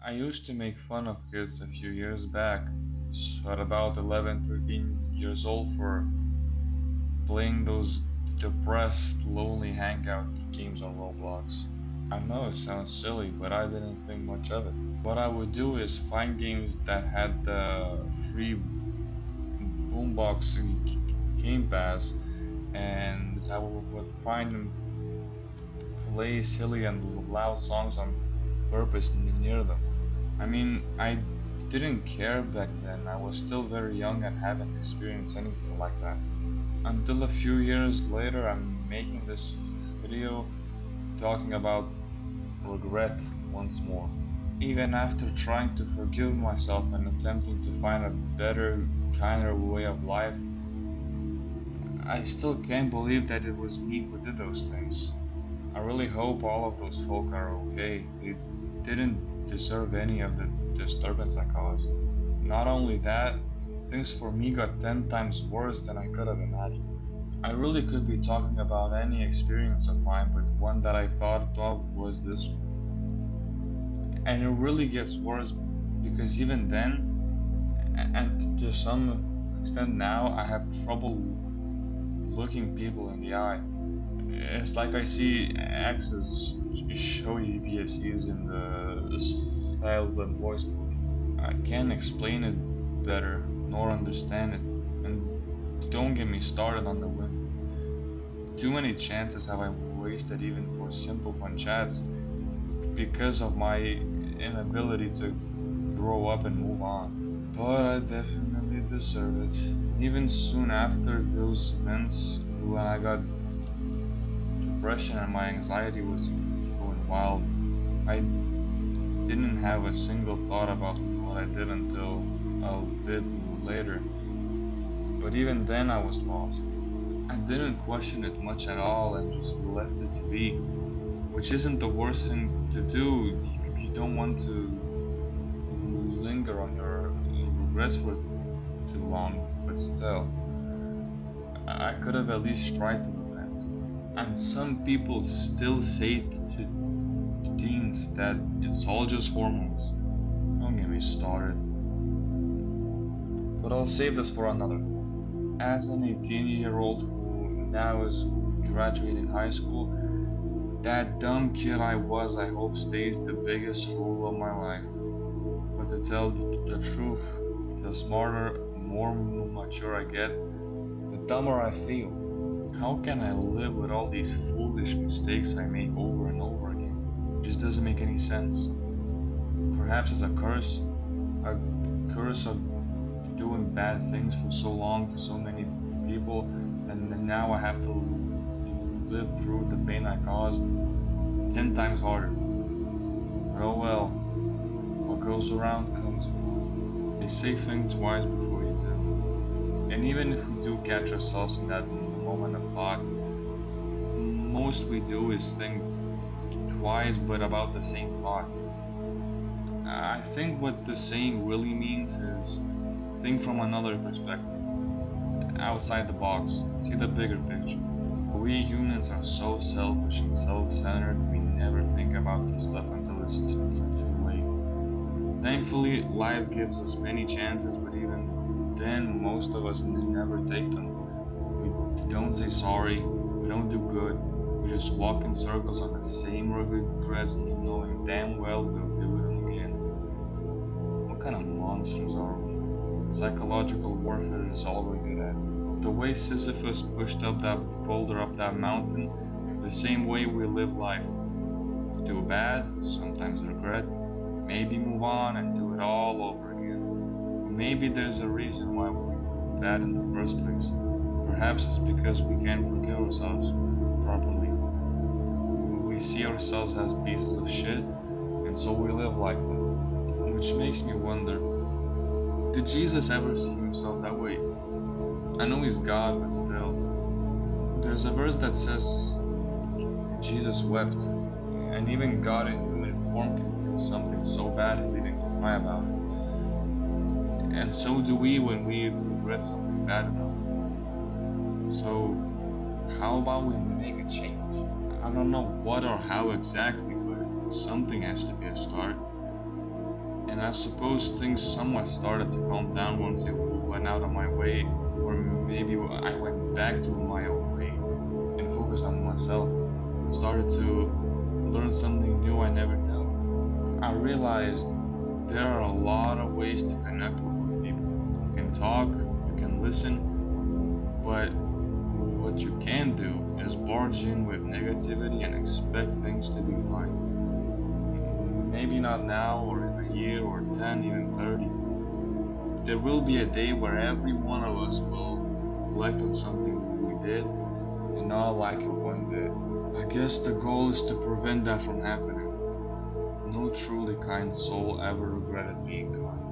I used to make fun of kids a few years back, so at about 11, 13 years old, for playing those depressed, lonely hangout games on Roblox. I know it sounds silly, but I didn't think much of it. What I would do is find games that had the free boombox game pass, and I would find and play silly and loud songs on purpose near them. I mean, I didn't care back then. I was still very young and hadn't experienced anything like that. Until a few years later, I'm making this video talking about regret once more. Even after trying to forgive myself and attempting to find a better, kinder way of life, I still can't believe that it was me who did those things. I really hope all of those folk are okay. They didn't deserve any of the disturbance I caused. Not only that, things for me got 10 times worse than I could have imagined. I really could be talking about any experience of mine, but one that I thought of was this one. And it really gets worse because even then, and to some extent now, I have trouble looking people in the eye. It's like I see exes show EBSEs in the silent voice book. I can't explain it better nor understand it. And don't get me started on the women. Too many chances have I wasted even for simple fun chats because of my inability to grow up and move on. But I definitely deserve it. Even soon after those events, when I got depression and my anxiety was going wild, I didn't have a single thought about what I did until a bit later. But even then, I was lost. I didn't question it much at all and just left it to be, which isn't the worst thing to do. You don't want to linger on your regrets for too long, but still, I could have at least tried to repent. And some people still say to teens that it's all just hormones. Don't get me started. But I'll save this for another time. As an 18-year-old who now is graduating high school, that dumb kid I was, I hope, stays the biggest fool of my life. But to tell the truth, the smarter, more mature I get, the dumber I feel. How can I live with all these foolish mistakes I make over and over again? It just doesn't make any sense. Perhaps it's a curse of doing bad things for so long to so many people, and now I have to live through the pain I caused 10 times harder. But oh well, what goes around comes around. They say think twice before you do. And even if we do catch ourselves in that moment of thought, most we do is think twice but about the same thought. I think what the saying really means is think from another perspective, outside the box, see the bigger picture. We humans are so selfish and self-centered, we never think about this stuff until it's too late. Thankfully, life gives us many chances, but even then, most of us never take them. We don't say sorry, we don't do good, we just walk in circles on the same regrets, knowing damn well we'll do it again. What kind of monsters are we? Psychological warfare is all we're good at. The way Sisyphus pushed up that boulder up that mountain, the same way we live life. Do bad, sometimes regret, maybe move on and do it all over again. Maybe there's a reason why we feel bad in the first place. Perhaps it's because we can't forgive ourselves properly. We see ourselves as pieces of shit, and so we live like them. Which makes me wonder, did Jesus ever see himself that way? I know he's God, but still. There's a verse that says Jesus wept, and even God in human form can feel something so bad he didn't cry about it. And so do we when we regret something bad enough. So, how about we make a change? I don't know what or how exactly, but something has to be a start. And I suppose things somewhat started to calm down once I went out of my way, or maybe I went back to my own way and focused on myself. Started to learn something new I never knew. I realized there are a lot of ways to connect with people. You can talk, you can listen, but what you can do is barge in with negativity and expect things to be fine. Maybe not now, or in a year, or 10, even 30. There will be a day where every one of us will reflect on something we did and not like it one bit. I guess the goal is to prevent that from happening. No truly kind soul ever regretted being kind.